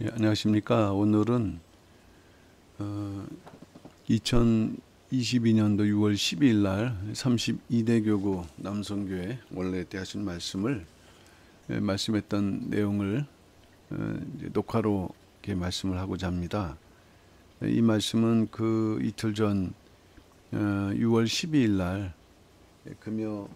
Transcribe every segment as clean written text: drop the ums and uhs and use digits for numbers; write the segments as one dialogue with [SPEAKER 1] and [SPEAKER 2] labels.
[SPEAKER 1] 예, 안녕하십니까. 오늘은 2022년도 6월 12일 날 32대 교구 남성교회 원래 때 하신 말씀을 말씀했던 내용을 이제 녹화로 이렇게 말씀을 하고자 합니다. 이 말씀은 그 이틀 전 6월 12일 날 금요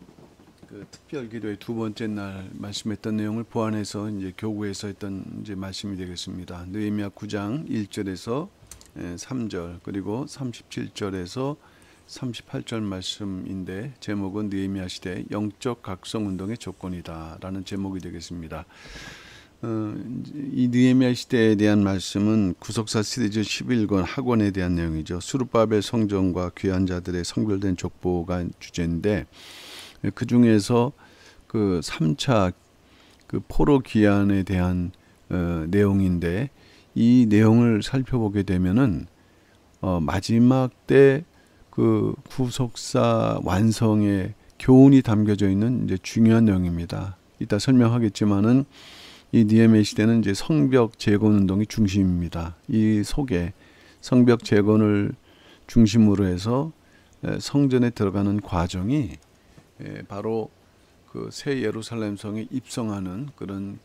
[SPEAKER 1] 그 특별 기도의 두 번째 날 말씀했던 내용을 보완해서 이제 교구에서 했던 이제 말씀이 되겠습니다. 느헤미야 9장 1절에서 3절 그리고 37절에서 38절 말씀인데 제목은 느헤미야 시대 영적 각성 운동의 조건이다라는 제목이 되겠습니다. 이 느헤미야 시대에 대한 말씀은 구속사 시리즈 11권 학원에 대한 내용이죠. 스룹바벨 성전과 귀한 자들의 성별된 족보가 주제인데 그 중에서 그 3차 그 포로 귀환에 대한 내용인데 이 내용을 살펴보게 되면은 마지막 때 그 구속사 완성의 교훈이 담겨져 있는 이제 중요한 내용입니다. 이따 설명하겠지만은 이 느헤미야 시대는 이제 성벽 재건 운동이 중심입니다. 이 속에 성벽 재건을 중심으로 해서 성전에 들어가는 과정이 바로 그 새 예루살렘 성에 입성하는 그런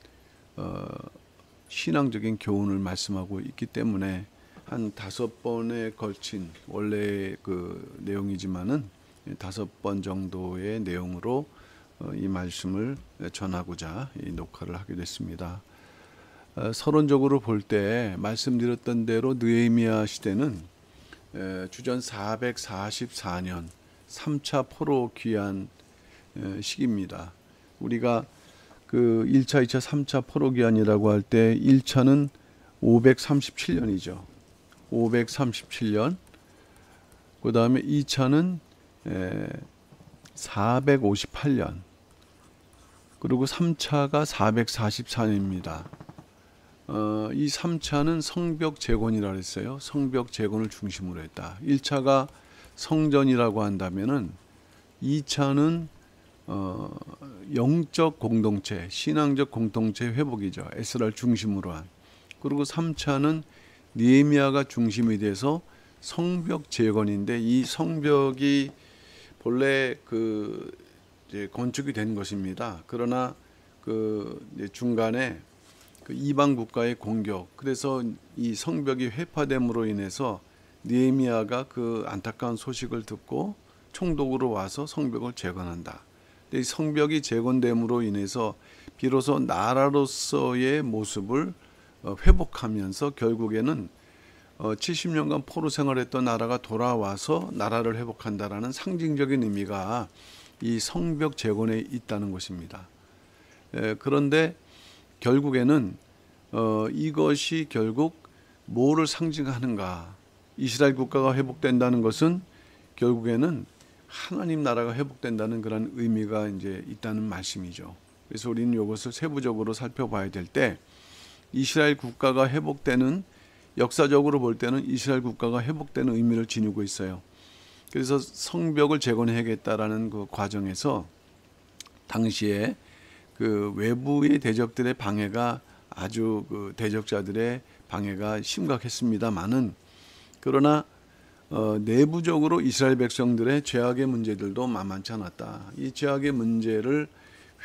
[SPEAKER 1] 신앙적인 교훈을 말씀하고 있기 때문에 한 5번에 걸친 원래 그 내용이지만은 5번 정도의 내용으로 이 말씀을 전하고자 이 녹화를 하게 됐습니다. 서론적으로 볼 때 말씀드렸던 대로 느헤미야 시대는 주전 444년 3차 포로 귀환 시기입니다. 우리가 그 1차, 2차, 3차 포로 귀환이라고 할 때 1차는 537년이죠. 537년. 그 다음에 2차는 458년. 그리고 3차가 444년입니다. 이 3차는 성벽 재건이라고 했어요. 성벽 재건을 중심으로 했다. 1차가 성전이라고 한다면은 2차는 영적 공동체, 신앙적 공동체 회복이죠. 에스라를 중심으로 한. 그리고 3차는 느헤미야가 중심이 돼서 성벽 재건인데 이 성벽이 본래 그 이제 건축이 된 것입니다. 그러나 그 이제 중간에 그 이방 국가의 공격, 그래서 이 성벽이 회파됨으로 인해서 느헤미야가 그 안타까운 소식을 듣고 총독으로 와서 성벽을 재건한다. 이 성벽이 재건됨으로 인해서 비로소 나라로서의 모습을 회복하면서 결국에는 70년간 포로 생활했던 나라가 돌아와서 나라를 회복한다라는 상징적인 의미가 이 성벽 재건에 있다는 것입니다. 그런데 결국에는 이것이 결국 뭐를 상징하는가? 이스라엘 국가가 회복된다는 것은 결국에는 하나님 나라가 회복된다는 그런 의미가 이제 있다는 말씀이죠. 그래서 우리는 이것을 세부적으로 살펴봐야 될 때 이스라엘 국가가 회복되는 역사적으로 볼 때는 이스라엘 국가가 회복되는 의미를 지니고 있어요. 그래서 성벽을 재건해야겠다라는 그 과정에서 당시에 그 외부의 대적들의 방해가 아주 그 대적자들의 방해가 심각했습니다만은 그러나 내부적으로 이스라엘 백성들의 죄악의 문제들도 만만치 않았다. 이 죄악의 문제를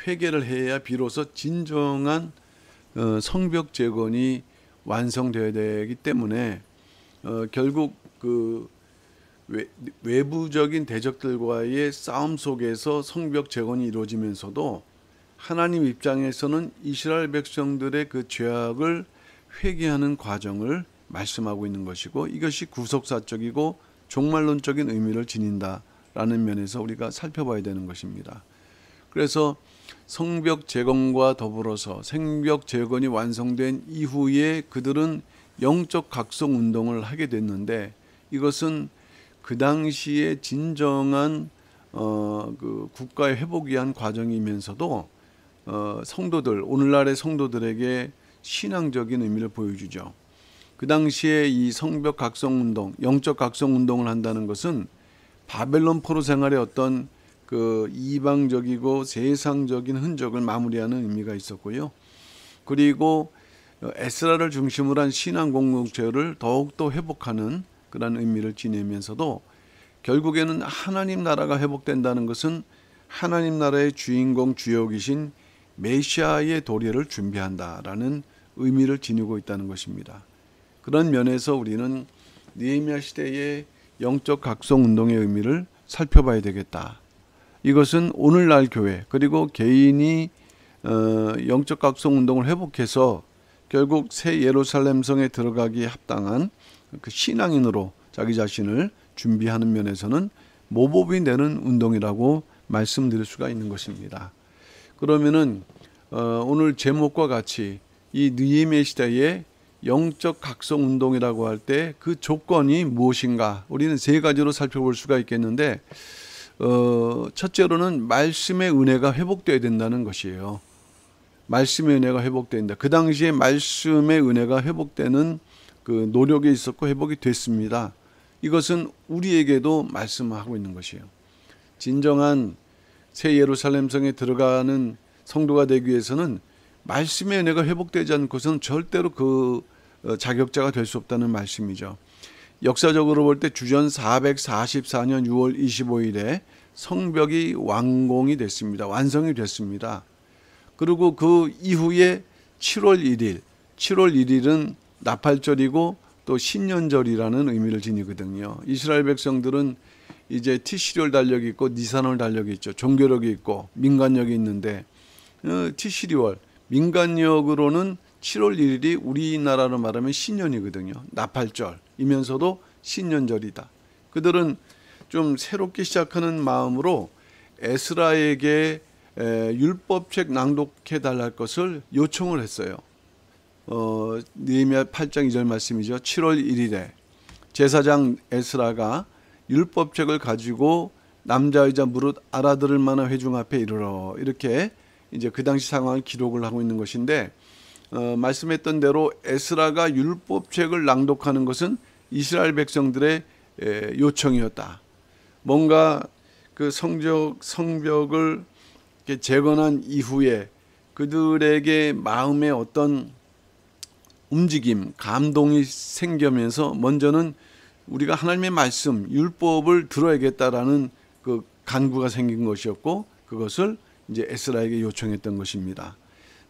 [SPEAKER 1] 회개를 해야 비로소 진정한 성벽 재건이 완성되어야 되기 때문에 결국 그 외부적인 대적들과의 싸움 속에서 성벽 재건이 이루어지면서도 하나님 입장에서는 이스라엘 백성들의 그 죄악을 회개하는 과정을 말씀하고 있는 것이고 이것이 구속사적이고 종말론적인 의미를 지닌다라는 면에서 우리가 살펴봐야 되는 것입니다. 그래서 성벽 재건과 더불어서 성벽 재건이 완성된 이후에 그들은 영적 각성 운동을 하게 됐는데 이것은 그 당시에 진정한 그 국가의 회복을 위한 과정이면서도 성도들 오늘날의 성도들에게 신앙적인 의미를 보여주죠. 그 당시에 이 성벽 각성 운동, 영적 각성 운동을 한다는 것은 바벨론 포로 생활의 어떤 그 이방적이고 세상적인 흔적을 마무리하는 의미가 있었고요. 그리고 에스라를 중심으로 한 신앙 공동체를 더욱더 회복하는 그런 의미를 지니면서도 결국에는 하나님 나라가 회복된다는 것은 하나님 나라의 주인공 주역이신 메시아의 도래를 준비한다라는 의미를 지니고 있다는 것입니다. 그런 면에서 우리는 느헤미야 시대의 영적 각성 운동의 의미를 살펴봐야 되겠다. 이것은 오늘날 교회 그리고 개인이 영적 각성 운동을 회복해서 결국 새 예루살렘 성에 들어가기에 합당한 그 신앙인으로 자기 자신을 준비하는 면에서는 모범이 되는 운동이라고 말씀드릴 수가 있는 것입니다. 그러면은 오늘 제목과 같이 이 느헤미야 시대의 영적 각성 운동이라고 할 때 그 조건이 무엇인가 우리는 세 가지로 살펴볼 수가 있겠는데 첫째로는 말씀의 은혜가 회복되어야 된다는 것이에요. 말씀의 은혜가 회복된다. 그 당시에 말씀의 은혜가 회복되는 그 노력이 있었고 회복이 됐습니다. 이것은 우리에게도 말씀하고 있는 것이에요. 진정한 새 예루살렘 성에 들어가는 성도가 되기 위해서는 말씀의 은혜가 회복되지 않고서는 절대로 그 자격자가 될 수 없다는 말씀이죠. 역사적으로 볼 때 주전 444년 6월 25일에 성벽이 완공이 됐습니다. 완성이 됐습니다. 그리고 그 이후에 7월 1일은 나팔절이고 또 신년절이라는 의미를 지니거든요. 이스라엘 백성들은 이제 티시리얼 달력이 있고 니산월 달력이 있죠. 종교력이 있고 민간력이 있는데 티시리얼 민간력으로는 7월 1일이 우리나라로 말하면 신년이거든요. 나팔절이면서도 신년절이다. 그들은 좀 새롭게 시작하는 마음으로 에스라에게 율법책 낭독해 달랄 것을 요청을 했어요. 느헤미야 8장 2절 말씀이죠. 7월 1일에 제사장 에스라가 율법책을 가지고 남자 여자 무릇 알아들을 만한 회중 앞에 이르러 이렇게 이제 그 당시 상황을 기록을 하고 있는 것인데 말씀했던 대로 에스라가 율법책을 낭독하는 것은 이스라엘 백성들의 요청이었다. 뭔가 그 성벽을 재건한 이후에 그들에게 마음에 어떤 움직임, 감동이 생기면서 먼저는 우리가 하나님의 말씀, 율법을 들어야겠다라는 그 간구가 생긴 것이었고 그것을 이제 에스라에게 요청했던 것입니다.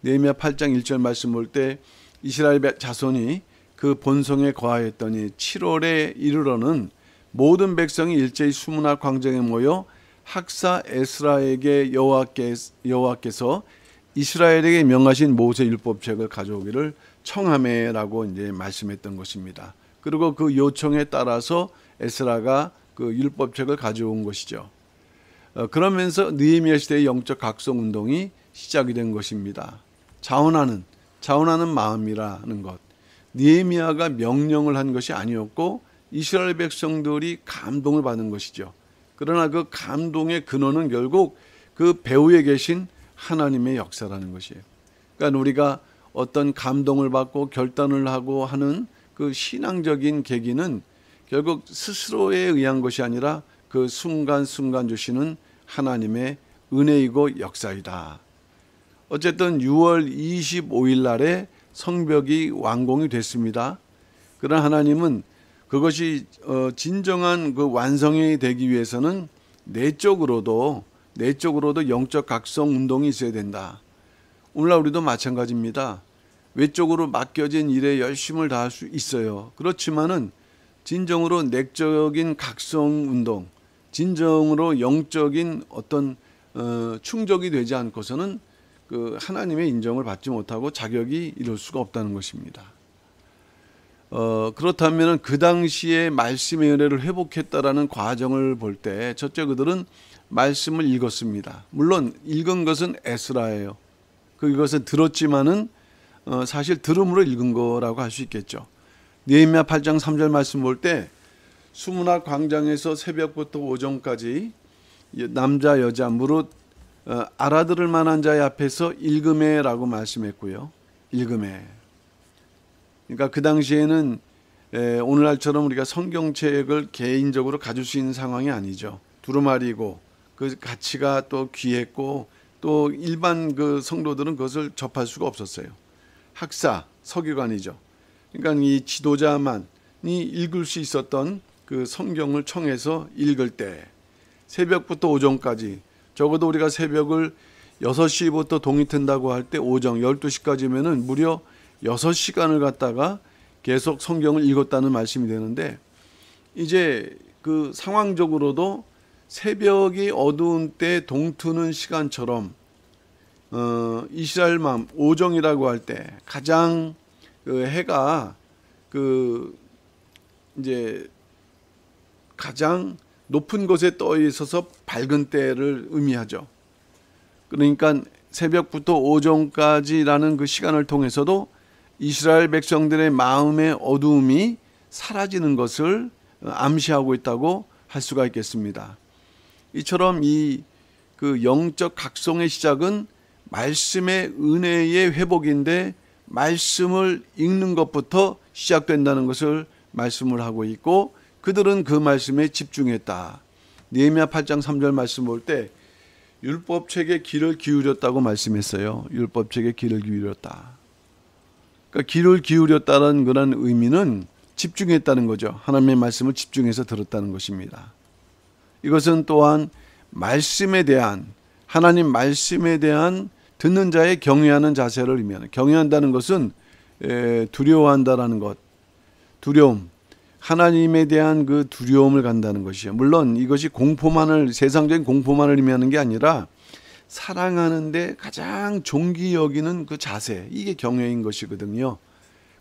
[SPEAKER 1] 느헤미야 8장 1절 말씀 볼 때 이스라엘 자손이 그 본성에 거하였더니 7월에 이르러는 모든 백성이 일제히 수문화 광장에 모여 학사 에스라에게 여호와께서 이스라엘에게 명하신 모세 율법책을 가져오기를 청하매라고 이제 말씀했던 것입니다. 그리고 그 요청에 따라서 에스라가 그 율법책을 가져온 것이죠. 그러면서 느헤미야 시대의 영적 각성 운동이 시작이 된 것입니다. 자원하는 마음이라는 것. 느헤미야가 명령을 한 것이 아니었고 이스라엘 백성들이 감동을 받은 것이죠. 그러나 그 감동의 근원은 결국 그 배후에 계신 하나님의 역사라는 것이에요. 그러니까 우리가 어떤 감동을 받고 결단을 하고 하는 그 신앙적인 계기는 결국 스스로에 의한 것이 아니라 그 순간순간 주시는 하나님의 은혜이고 역사이다. 어쨌든 6월 25일 날에 성벽이 완공이 됐습니다. 그러나 하나님은 그것이 진정한 그 완성이 되기 위해서는 내적으로도 영적 각성 운동이 있어야 된다. 오늘날 우리도 마찬가지입니다. 외적으로 맡겨진 일에 열심을 다할 수 있어요. 그렇지만은 진정으로 내적인 각성 운동, 진정으로 영적인 어떤 충족이 되지 않고서는 그 하나님의 인정을 받지 못하고 자격이 이룰 수가 없다는 것입니다. 그렇다면 그 당시에 말씀의 은혜를 회복했다라는 과정을 볼 때 첫째 그들은 말씀을 읽었습니다. 물론 읽은 것은 에스라예요. 그것은 들었지만은 사실 들음으로 읽은 거라고 할 수 있겠죠. 느헤미야 8장 3절 말씀 볼 때 수문학 광장에서 새벽부터 오전까지 남자 여자 무릇 알아들을 만한 자의 앞에서 읽음해라고 말씀했고요. 읽음해. 그러니까 그 당시에는 오늘날처럼 우리가 성경책을 개인적으로 가질 수 있는 상황이 아니죠. 두루마리고 그 가치가 또 귀했고 또 일반 그 성도들은 그것을 접할 수가 없었어요. 학사, 서기관이죠. 그러니까 이 지도자만이 읽을 수 있었던 그 성경을 청해서 읽을 때 새벽부터 오전까지, 적어도 우리가 새벽을 6시부터 동이 튼다고 할 때 오전 12시까지면은 무려 6시간을 갖다가 계속 성경을 읽었다는 말씀이 되는데, 이제 그 상황적으로도 새벽이 어두운 때 동트는 시간처럼 이스라엘 마음 오정이라고 할 때 가장 그 해가 그 이제 가장 높은 곳에 떠 있어서 밝은 때를 의미하죠. 그러니까 새벽부터 오전까지라는 그 시간을 통해서도 이스라엘 백성들의 마음의 어두움이 사라지는 것을 암시하고 있다고 할 수가 있겠습니다. 이처럼 이 그 영적 각성의 시작은 말씀의 은혜의 회복인데, 말씀을 읽는 것부터 시작된다는 것을 말씀을 하고 있고, 그들은 그 말씀에 집중했다. 느헤미야 8장 3절 말씀 볼 때 율법책에 귀를 기울였다고 말씀했어요. 율법책에 귀를 기울였다. 그러니까 귀를 기울였다는 그런 의미는 집중했다는 거죠. 하나님의 말씀을 집중해서 들었다는 것입니다. 이것은 또한 말씀에 대한, 하나님 말씀에 대한 듣는 자의 경외하는 자세를 의미하는, 경외한다는 것은 두려워한다라는 것, 두려움, 하나님에 대한 그 두려움을 간다는 것이죠. 물론 이것이 공포만을, 세상적인 공포만을 의미하는 게 아니라 사랑하는데 가장 존귀 여기는 그 자세, 이게 경외인 것이거든요.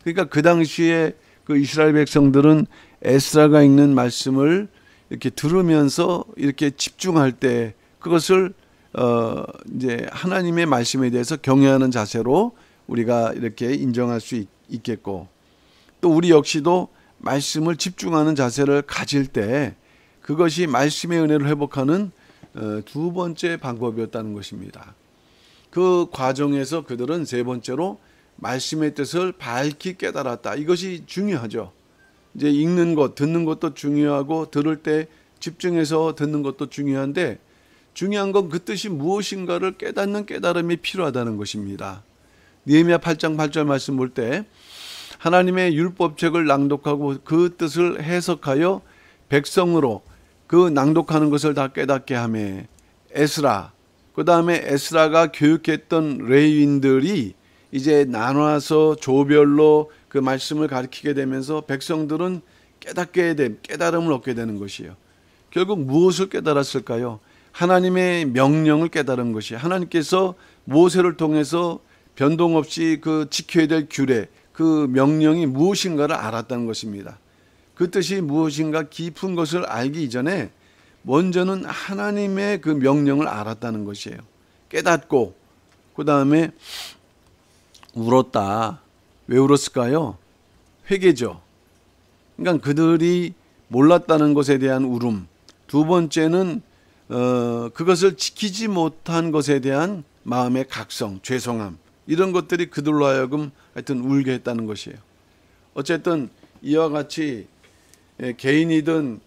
[SPEAKER 1] 그러니까 그 당시에 그 이스라엘 백성들은 에스라가 읽는 말씀을 이렇게 들으면서 이렇게 집중할 때 그것을 이제 하나님의 말씀에 대해서 경외하는 자세로 우리가 이렇게 인정할 수 있겠고, 또 우리 역시도 말씀을 집중하는 자세를 가질 때 그것이 말씀의 은혜를 회복하는 두 번째 방법이었다는 것입니다. 그 과정에서 그들은 세 번째로 말씀의 뜻을 밝히 깨달았다. 이것이 중요하죠. 이제 읽는 것, 듣는 것도 중요하고 들을 때 집중해서 듣는 것도 중요한데, 중요한 건 그 뜻이 무엇인가를 깨닫는 깨달음이 필요하다는 것입니다. 느헤미야 8장 8절 말씀 볼 때 하나님의 율법책을 낭독하고 그 뜻을 해석하여 백성으로 그 낭독하는 것을 다 깨닫게 하며, 에스라, 그 다음에 에스라가 교육했던 레위인들이 이제 나눠서 조별로 그 말씀을 가르치게 되면서 백성들은 깨달음을 얻게 되는 것이에요. 결국 무엇을 깨달았을까요? 하나님의 명령을 깨달은 것이, 하나님께서 모세를 통해서 변동 없이 그 지켜야 될 규례, 그 명령이 무엇인가를 알았다는 것입니다. 그 뜻이 무엇인가 깊은 것을 알기 이전에 먼저는 하나님의 그 명령을 알았다는 것이에요. 깨닫고 그 다음에 울었다. 왜 울었을까요? 회개죠. 그러니까 그들이 몰랐다는 것에 대한 울음. 두 번째는 그것을 지키지 못한 것에 대한 마음의 각성, 죄송함. 이런 것들이 그들로 하여금 하여튼 울게 했다는 것이에요. 어쨌든 이와 같이 개인이든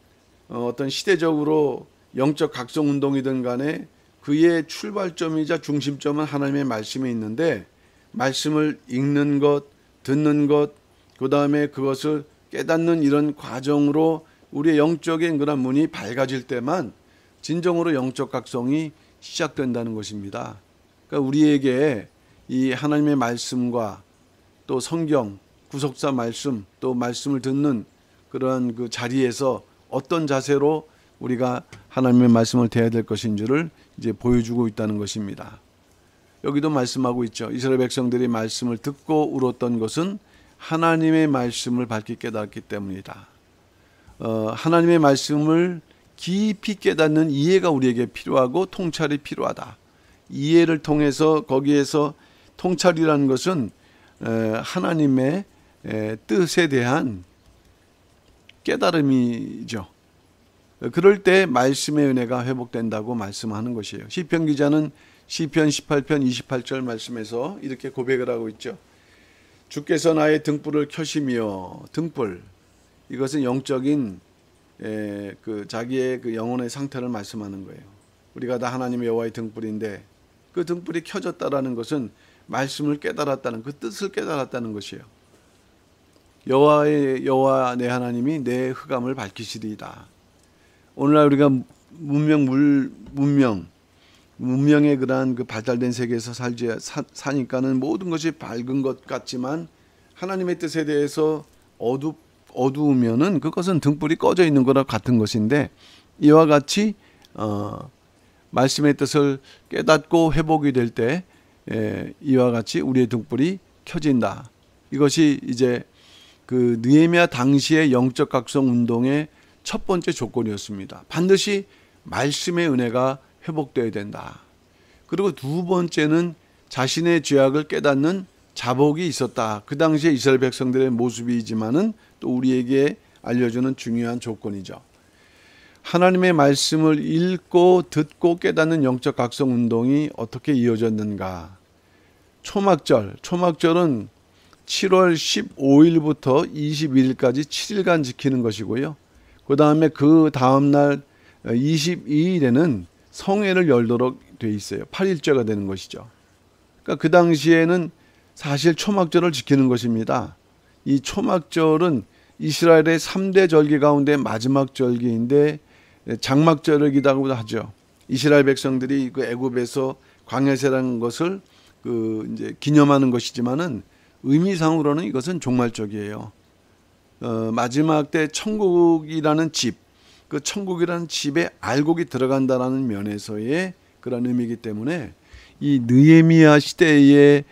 [SPEAKER 1] 어떤 시대적으로 영적 각성 운동이든 간에 그의 출발점이자 중심점은 하나님의 말씀에 있는데, 말씀을 읽는 것, 듣는 것, 그 다음에 그것을 깨닫는 이런 과정으로 우리의 영적인 그런 문이 밝아질 때만 진정으로 영적 각성이 시작된다는 것입니다. 그러니까 우리에게 이 하나님의 말씀과 또 성경, 구속사 말씀, 또 말씀을 듣는 그런 그 자리에서 어떤 자세로 우리가 하나님의 말씀을 대해야 될 것인지를 이제 보여주고 있다는 것입니다. 여기도 말씀하고 있죠. 이스라엘 백성들이 말씀을 듣고 울었던 것은 하나님의 말씀을 밝히 깨달았기 때문이다. 하나님의 말씀을 깊이 깨닫는 이해가 우리에게 필요하고 통찰이 필요하다. 이해를 통해서 거기에서 통찰이라는 것은 하나님의 뜻에 대한 깨달음이죠. 그럴 때 말씀의 은혜가 회복된다고 말씀하는 것이에요. 시편 기자는 시편 18편 28절 말씀에서 이렇게 고백을 하고 있죠. 주께서 나의 등불을 켜시며, 등불, 이것은 영적인 그 자기의 그 영혼의 상태를 말씀하는 거예요. 우리가 다 하나님의 여호와의 등불인데 그 등불이 켜졌다라는 것은 말씀을 깨달았다는, 그 뜻을 깨달았다는 것이에요. 여호와 내 하나님이 내 흑암을 밝히시리이다. 오늘날 우리가 문명의 그러한 그 발달된 세계에서 사니까는 모든 것이 밝은 것 같지만 하나님의 뜻에 대해서 어두우면은 그것은 등불이 꺼져 있는 거랑 같은 것인데, 이와 같이 말씀의 뜻을 깨닫고 회복이 될 때 이와 같이 우리의 등불이 켜진다. 이것이 이제 그 느헤미야 당시의 영적 각성 운동의 첫 번째 조건이었습니다. 반드시 말씀의 은혜가 회복되어야 된다. 그리고 두 번째는 자신의 죄악을 깨닫는 자복이 있었다. 그 당시에 이스라엘 백성들의 모습이지만은 또 우리에게 알려주는 중요한 조건이죠. 하나님의 말씀을 읽고 듣고 깨닫는 영적 각성 운동이 어떻게 이어졌는가? 초막절은 7월 15일부터 21일까지 7일간 지키는 것이고요. 그 다음에 그 다음날 22일에는 성회를 열도록 돼 있어요. 8일째가 되는 것이죠. 그러니까 그 당시에는 사실 초막절을 지키는 것입니다. 이 초막절은 이스라엘의 3대 절기 가운데 마지막 절기인데 장막절이기도 하죠. 이스라엘 백성들이 그 애굽에서 광야세라는 것을 이제 기념하는 것이지만은 의미상으로는 이것은 종말적이에요. 마지막 때 천국이라는 집, 그 천국이라는 집에 알곡이 들어간다라는 면에서의 그런 의미이기 때문에 이 느헤미야 시대의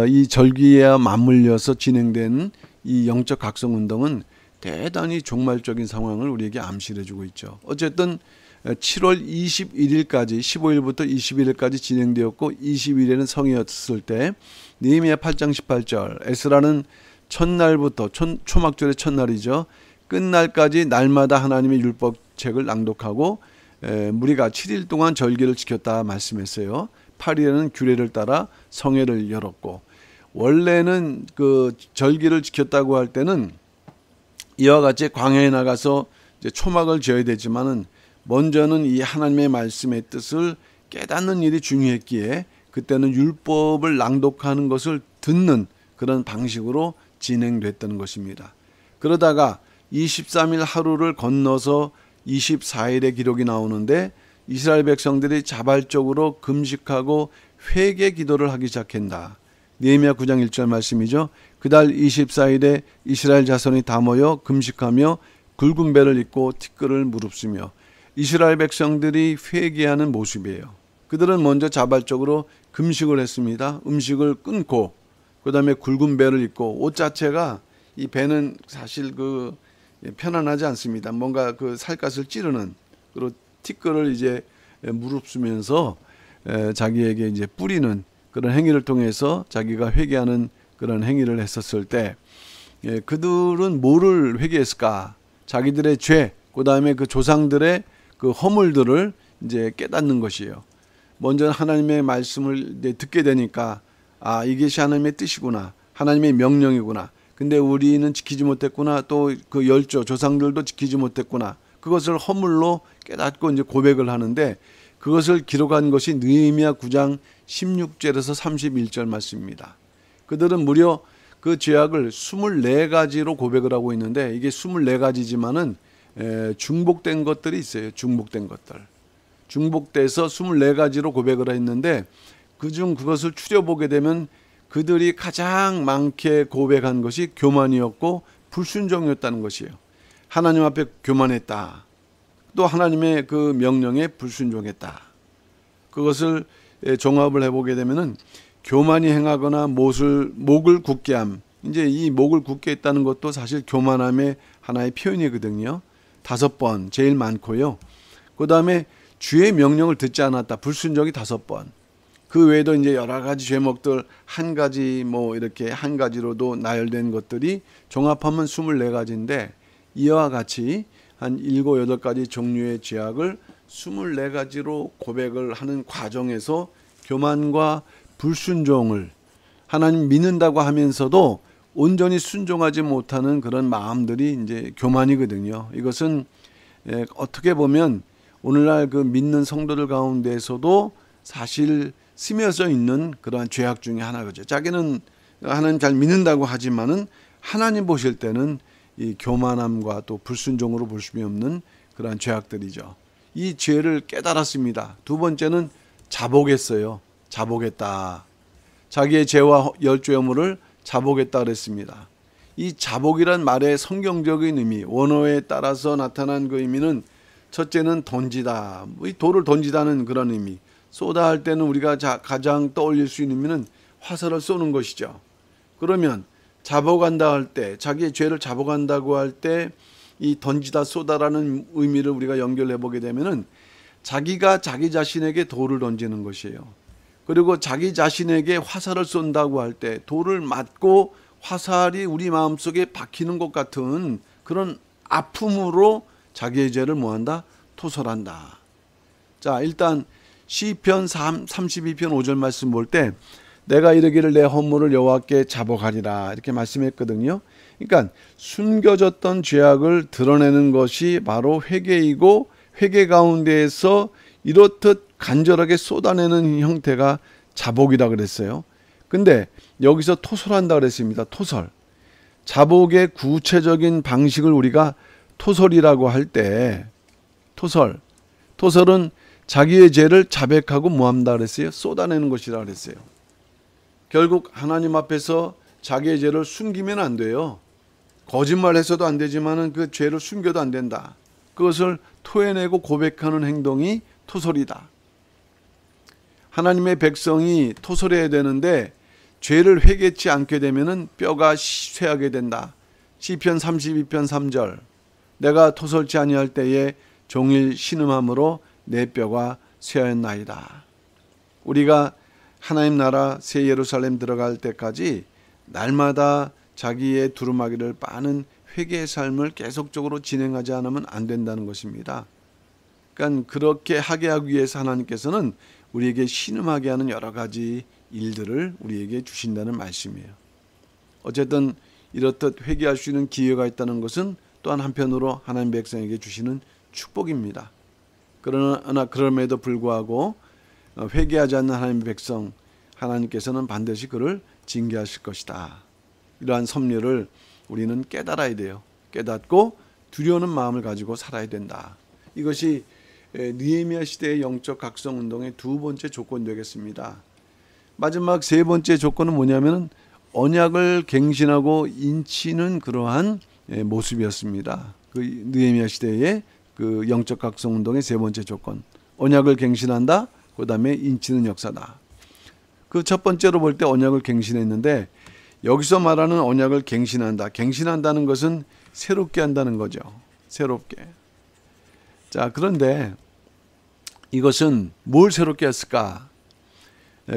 [SPEAKER 1] 이 절기에 맞물려서 진행된 이 영적 각성 운동은 대단히 종말적인 상황을 우리에게 암시해 주고 있죠. 어쨌든 7월 21일까지 15일부터 21일까지 진행되었고 20일에는 성회였을 때 느헤미야 8장 18절 에스라는 첫날부터 초막절의 첫날이죠. 끝날까지 날마다 하나님의 율법책을 낭독하고 무리가 7일 동안 절기를 지켰다 말씀했어요. 8일에는 규례를 따라 성회를 열었고, 원래는 그 절기를 지켰다고 할 때는 이와 같이 광야에 나가서 이제 초막을 지어야 되지만은 먼저는 이 하나님의 말씀의 뜻을 깨닫는 일이 중요했기에 그때는 율법을 낭독하는 것을 듣는 그런 방식으로 진행됐던 것입니다. 그러다가 23일 하루를 건너서 24일의 기록이 나오는데 이스라엘 백성들이 자발적으로 금식하고 회개 기도를 하기 시작한다. 느헤미야 9장 1절 말씀이죠. 그달 24일에 이스라엘 자손이 다 모여 금식하며 굵은 배를 입고 티끌을 무릅쓰며, 이스라엘 백성들이 회개하는 모습이에요. 그들은 먼저 자발적으로 금식을 했습니다. 음식을 끊고 그 다음에 굵은 배를 입고, 옷 자체가 이 배는 사실 편안하지 않습니다. 뭔가 그 살갗을 찌르는, 그리고 티끌을 이제 무릅쓰면서 자기에게 이제 뿌리는 그런 행위를 통해서 자기가 회개하는 그런 행위를 했었을 때, 그들은 뭐를 회개했을까? 자기들의 죄, 그 다음에 그 조상들의 그 허물들을 이제 깨닫는 것이에요. 먼저 하나님의 말씀을 이제 듣게 되니까, 아, 이것이 하나님의 뜻이구나, 하나님의 명령이구나. 근데 우리는 지키지 못했구나. 또 그 열조 조상들도 지키지 못했구나. 그것을 허물로 깨닫고 이제 고백을 하는데, 그것을 기록한 것이 느헤미야 9장 16절에서 31절 말씀입니다. 그들은 무려 그 죄악을 24가지로 고백을 하고 있는데, 이게 24가지지만은 중복된 것들이 있어요. 중복된 것들. 중복돼서 24가지로 고백을 했는데, 그중 그것을 추려보게 되면 그들이 가장 많게 고백한 것이 교만이었고 불순종이었다는 것이에요. 하나님 앞에 교만했다. 또 하나님의 그 명령에 불순종했다. 그것을 종합을 해보게 되면은 교만이 행하거나 목을 굳게 함. 이제 이 목을 굳게 했다는 것도 사실 교만함의 하나의 표현이거든요. 5번 제일 많고요. 그 다음에 주의 명령을 듣지 않았다. 불순종이 5번. 그 외에도 이제 여러 가지 죄목들 한 가지 이렇게 한 가지로도 나열된 것들이 종합하면 24가지인데, 이와 같이 한 7, 8가지 종류의 죄악을 24가지로 고백을 하는 과정에서 교만과 불순종을, 하나님 믿는다고 하면서도 온전히 순종하지 못하는 그런 마음들이 이제 교만이거든요. 이것은 어떻게 보면 오늘날 그 믿는 성도들 가운데서도 사실 스며져 있는 그러한 죄악 중에 하나거죠. 자기는 하나님 잘 믿는다고 하지만은 하나님 보실 때는 이 교만함과 또 불순종으로 볼 수밖에 없는 그러한 죄악들이죠. 이 죄를 깨달았습니다. 두 번째는 자복했어요. 자복했다. 자기의 죄와 열죄물을 자복했다 그랬습니다. 이 자복이란 말의 성경적인 의미, 원어에 따라서 나타난 그 의미는 첫째는 던지다. 이 돌을 던지다는 그런 의미. 쏘다 할 때는 우리가 가장 떠올릴 수 있는 의미는 화살을 쏘는 것이죠. 그러면 자복한다 할 때, 자기의 죄를 자복한다고 할 때 이 던지다 쏘다라는 의미를 우리가 연결해 보게 되면은 자기가 자기 자신에게 돌을 던지는 것이에요. 그리고 자기 자신에게 화살을 쏜다고 할 때 돌을 맞고 화살이 우리 마음속에 박히는 것 같은 그런 아픔으로 자기의 죄를 뭐한다? 토설한다. 자, 일단 시편 32편 5절 말씀 볼 때 내가 이르기를 내 허물을 여호와께 자복하리라 이렇게 말씀했거든요. 그러니까 숨겨졌던 죄악을 드러내는 것이 바로 회개이고 회개 가운데에서 이렇듯 간절하게 쏟아내는 형태가 자복이라 그랬어요. 근데 여기서 토설한다 그랬습니다. 토설. 자복의 구체적인 방식을 우리가 토설이라고 할 때 토설은 자기의 죄를 자백하고 뭐한다 그랬어요? 쏟아내는 것이라 그랬어요. 결국 하나님 앞에서 자기의 죄를 숨기면 안 돼요. 거짓말해서도 안 되지만은 그 죄를 숨겨도 안 된다. 그것을 토해내고 고백하는 행동이 토설이다. 하나님의 백성이 토설해야 되는데 죄를 회개치 않게 되면은 뼈가 쇠하게 된다. 시편 32편 3절. 내가 토설치 아니할 때에 종일 신음함으로 내 뼈가 쇠하였나이다. 우리가 하나님 나라 새 예루살렘 들어갈 때까지 날마다 자기의 두루마기를 빠는 회개의 삶을 계속적으로 진행하지 않으면 안 된다는 것입니다. 그러니까 그렇게 하게 하기 위해서 하나님께서는 우리에게 신음하게 하는 여러 가지 일들을 우리에게 주신다는 말씀이에요. 어쨌든 이렇듯 회개할 수 있는 기회가 있다는 것은 또한 한편으로 하나님 백성에게 주시는 축복입니다. 그러나 그럼에도 불구하고 회개하지 않는 하나님의 백성 하나님께서는 반드시 그를 징계하실 것이다. 이러한 섭리를 우리는 깨달아야 돼요. 깨닫고 두려워하는 마음을 가지고 살아야 된다. 이것이 느헤미야 시대의 영적 각성 운동의 두 번째 조건 되겠습니다. 마지막 세 번째 조건은 뭐냐면 언약을 갱신하고 인치는 그러한 모습이었습니다. 그 느헤미야 시대의 그 영적 각성 운동의 세 번째 조건. 언약을 갱신한다. 그다음에 인치는 역사다. 그 첫 번째로 볼 때 언약을 갱신했는데 여기서 말하는 언약을 갱신한다. 갱신한다는 것은 새롭게 한다는 거죠. 새롭게. 자, 그런데 이것은 뭘 새롭게 했을까?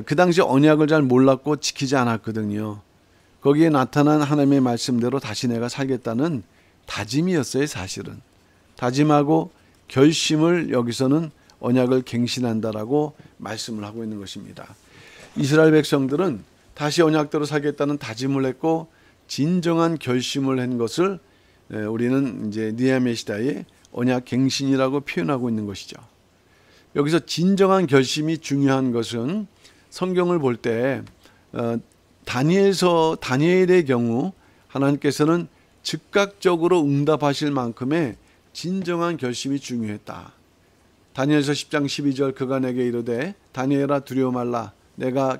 [SPEAKER 1] 그 당시 언약을 잘 몰랐고 지키지 않았거든요. 거기에 나타난 하나님의 말씀대로 다시 내가 살겠다는 다짐이었어요, 사실은. 다짐하고 결심을 여기서는 언약을 갱신한다라고 말씀을 하고 있는 것입니다. 이스라엘 백성들은 다시 언약대로 살겠다는 다짐을 했고 진정한 결심을 한 것을 우리는 이제 느헤미야 시대의 언약 갱신이라고 표현하고 있는 것이죠. 여기서 진정한 결심이 중요한 것은 성경을 볼 때 다니엘의 경우 하나님께서는 즉각적으로 응답하실 만큼의 진정한 결심이 중요했다. 다니엘서 10장 12절 그가 내게 이르되 다니엘아 두려워 말라 내가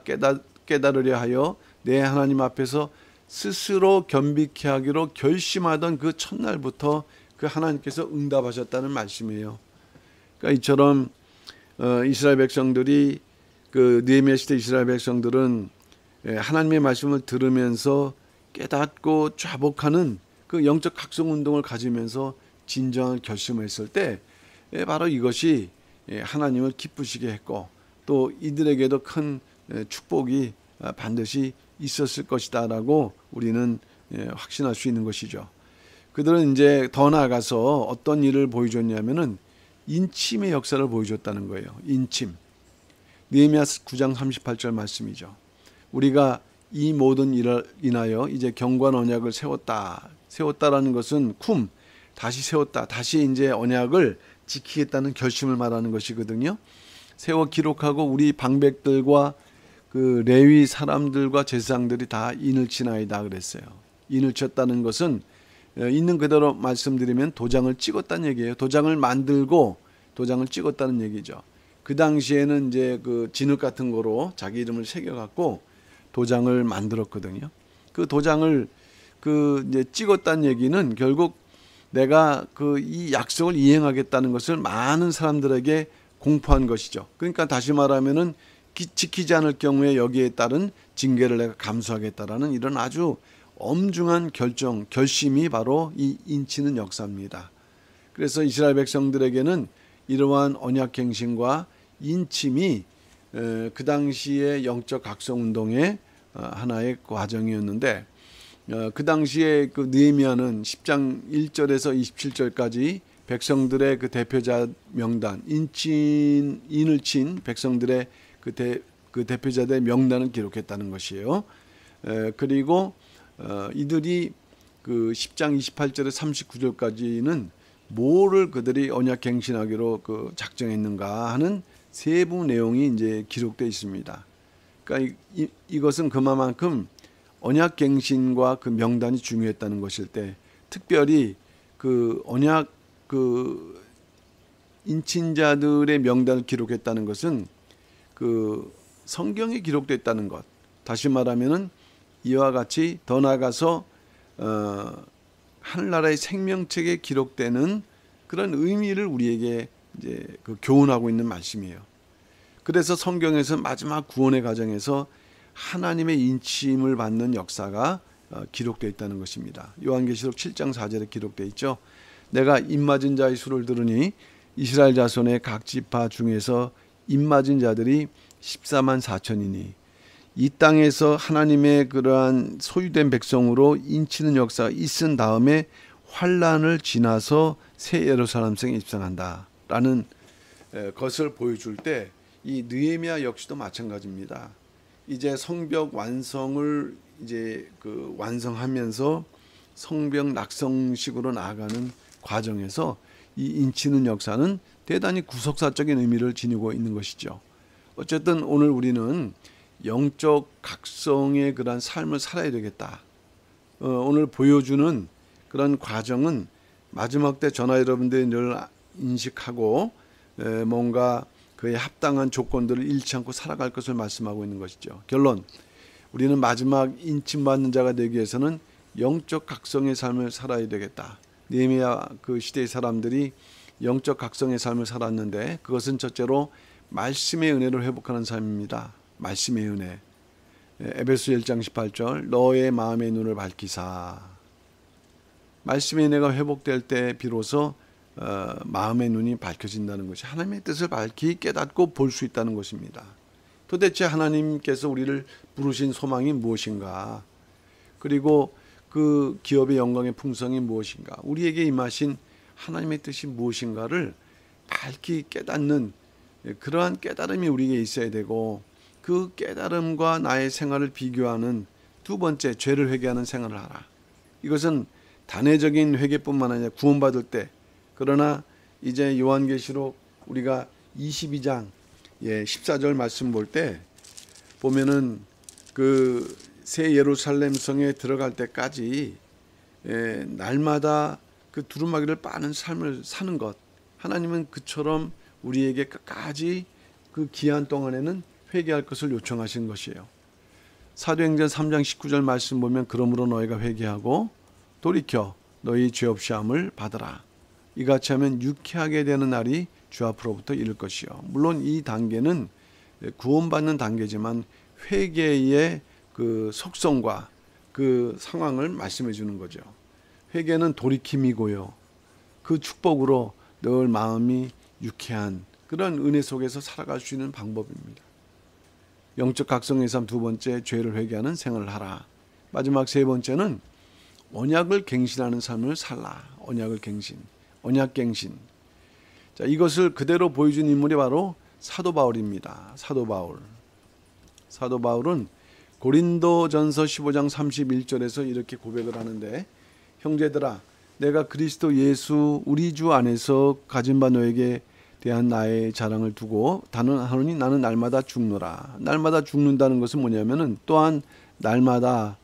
[SPEAKER 1] 깨달으려 하여 내 하나님 앞에서 스스로 겸비케 하기로 결심하던 그 첫날부터 그 하나님께서 응답하셨다는 말씀이에요. 그러니까 이처럼 이스라엘 백성들이 그 느헤미야 시대 이스라엘 백성들은 하나님의 말씀을 들으면서 깨닫고 자복하는 그 영적 각성 운동을 가지면서 진정한 결심을 했을 때 바로 이것이 하나님을 기쁘시게 했고 또 이들에게도 큰 축복이 반드시 있었을 것이다라고 우리는 확신할 수 있는 것이죠. 그들은 이제 더 나아가서 어떤 일을 보여줬냐면은 인침의 역사를 보여줬다는 거예요. 인침. 느헤미야 9장 38절 말씀이죠. 우리가 이 모든 일을 인하여 이제 경고한 언약을 세웠다. 세웠다라는 것은 다시 세웠다. 다시 이제 언약을 지키겠다는 결심을 말하는 것이거든요. 세워 기록하고 우리 방백들과 그 레위 사람들과 제사장들이 다 인을 치나이다 그랬어요. 인을 쳤다는 것은 있는 그대로 말씀드리면 도장을 찍었다는 얘기예요. 도장을 만들고 도장을 찍었다는 얘기죠. 그 당시에는 이제 그 진흙 같은 거로 자기 이름을 새겨갖고 도장을 만들었거든요. 그 도장을 그 이제 찍었다는 얘기는 결국 내가 그 이 약속을 이행하겠다는 것을 많은 사람들에게 공포한 것이죠. 그러니까 다시 말하면은 지키지 않을 경우에 여기에 따른 징계를 내가 감수하겠다라는 이런 아주 엄중한 결심이 바로 이 인치는 역사입니다. 그래서 이스라엘 백성들에게는 이러한 언약갱신과 인침이 그 당시의 영적 각성운동의 하나의 과정이었는데 그 당시에 그 느헤미야는 10장 1절에서 27절까지 백성들의 그 대표자 명단, 인을 친 백성들의 그 대표자들의 명단을 기록했다는 것이에요. 그리고 이들이 그 10장 28절에서 39절까지는 뭐를 그들이 언약갱신하기로 그 작정했는가 하는 세부 내용이 이제 기록되어 있습니다. 그러니까 이것은 그만큼 언약갱신과 그 명단이 중요했다는 것일 때, 특별히 그 언약 그 인친자들의 명단을 기록했다는 것은 그 성경에 기록됐다는 것. 다시 말하면은 이와 같이 더 나아가서 하늘나라의 생명책에 기록되는 그런 의미를 우리에게 이제 그 교훈하고 있는 말씀이에요. 그래서 성경에서 마지막 구원의 과정에서 하나님의 인침을 받는 역사가 기록되어 있다는 것입니다. 요한계시록 7장 4절에 기록되어 있죠. 내가 입맞은 자의 수를 들으니 이스라엘 자손의 각 지파 중에서 입맞은 자들이 14만 4천이니 이 땅에서 하나님의 그러한 소유된 백성으로 인치는 역사가 있은 다음에 환란을 지나서 새 예루살렘성에 입성한다 라는 것을 보여줄 때 이 느헤미야 역시도 마찬가지입니다. 이제 성벽 완성을 이제 그 완성하면서 성벽 낙성식으로 나아가는 과정에서 이 인치는 역사는 대단히 구속사적인 의미를 지니고 있는 것이죠. 어쨌든 오늘 우리는 영적 각성의 그런 삶을 살아야 되겠다. 오늘 보여주는 그런 과정은 마지막 때 저나 여러분들이 늘 인식하고 뭔가 그에 합당한 조건들을 잃지 않고 살아갈 것을 말씀하고 있는 것이죠. 결론, 우리는 마지막 인침받는 자가 되기 위해서는 영적 각성의 삶을 살아야 되겠다. 느헤미야 그 시대의 사람들이 영적 각성의 삶을 살았는데 그것은 첫째로 말씀의 은혜를 회복하는 삶입니다. 말씀의 은혜. 에베소 1장 18절 너의 마음의 눈을 밝히사. 말씀의 은혜가 회복될 때 비로소 마음의 눈이 밝혀진다는 것이 하나님의 뜻을 밝히 깨닫고 볼 수 있다는 것입니다. 도대체 하나님께서 우리를 부르신 소망이 무엇인가? 그리고 그 기업의 영광의 풍성이 무엇인가? 우리에게 임하신 하나님의 뜻이 무엇인가를 밝히 깨닫는 그러한 깨달음이 우리에게 있어야 되고, 그 깨달음과 나의 생활을 비교하는 두 번째, 죄를 회개하는 생활을 하라. 이것은 단회적인 회개뿐만 아니라 구원받을 때, 그러나 이제 요한계시록 우리가 22장 14절 말씀 볼 때 보면은 그 새 예루살렘 성에 들어갈 때까지 날마다 그 두루마기를 빠는 삶을 사는 것, 하나님은 그처럼 우리에게 끝까지 그 기한 동안에는 회개할 것을 요청하신 것이에요. 사도행전 3장 19절 말씀 보면 그러므로 너희가 회개하고 돌이켜 너희 죄 없이 함을 받으라. 이같이 하면 유쾌하게 되는 날이 주 앞으로부터 이를 것이요. 물론 이 단계는 구원받는 단계지만 회개의 그 속성과 그 상황을 말씀해 주는 거죠. 회개는 돌이킴이고요. 그 축복으로 늘 마음이 유쾌한 그런 은혜 속에서 살아갈 수 있는 방법입니다. 영적 각성의 삶 두 번째, 죄를 회개하는 생활을 하라. 마지막 세 번째는 언약을 갱신하는 삶을 살라. 언약을 갱신, 언약갱신. 자, 이것을 그대로 보여준 인물이 바로 사도 바울입니다. 사도 바울은 고린도전서 15장 31절에서 이렇게 고백을 하는데, 형제들아, 내가 그리스도 예수 우리 주 안에서 가진 바 너에게 대한 나의 자랑을 두고 다는 하노니 나는 날마다 죽노라. 날마다 죽는다는 것은 뭐냐면은 또한 날마다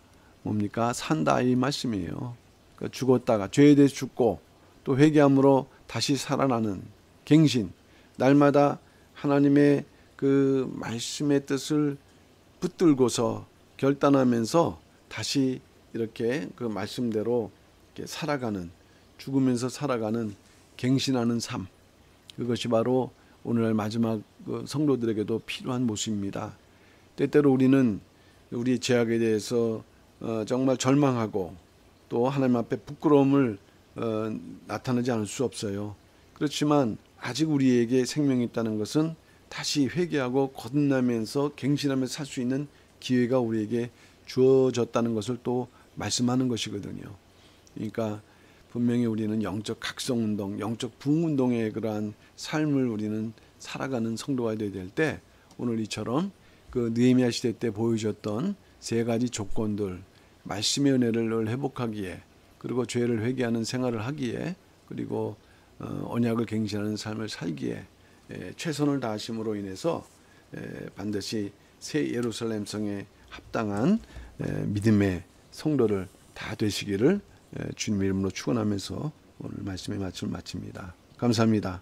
[SPEAKER 1] 뭡니까? 산다 이 말씀이에요. 그러니까 죽었다가 죄에 대해 죽고 또 회개함으로 다시 살아나는 갱신. 날마다 하나님의 그 말씀의 뜻을 붙들고서 결단하면서 다시 이렇게 그 말씀대로 이렇게 살아가는, 죽으면서 살아가는 갱신하는 삶. 그것이 바로 오늘날 마지막 그 성도들에게도 필요한 모습입니다. 때때로 우리는 우리의 죄악에 대해서 정말 절망하고 또 하나님 앞에 부끄러움을 나타내지 않을 수 없어요. 그렇지만 아직 우리에게 생명이 있다는 것은 다시 회개하고 거듭나면서 갱신하면서 살 수 있는 기회가 우리에게 주어졌다는 것을 또 말씀하는 것이거든요. 그러니까 분명히 우리는 영적 각성운동, 영적 부흥운동의 그러한 삶을 우리는 살아가는 성도가 되어야 될 때 오늘 이처럼 그 느헤미야 시대 때 보여줬던 세 가지 조건들, 말씀의 은혜를 늘 회복하기에, 그리고 죄를 회개하는 생활을 하기에, 그리고 언약을 갱신하는 삶을 살기에 최선을 다하심으로 인해서 반드시 새 예루살렘 성에 합당한 믿음의 성도를 다 되시기를 주님 이름으로 축원하면서 오늘 말씀의 말씀을 마칩니다. 감사합니다.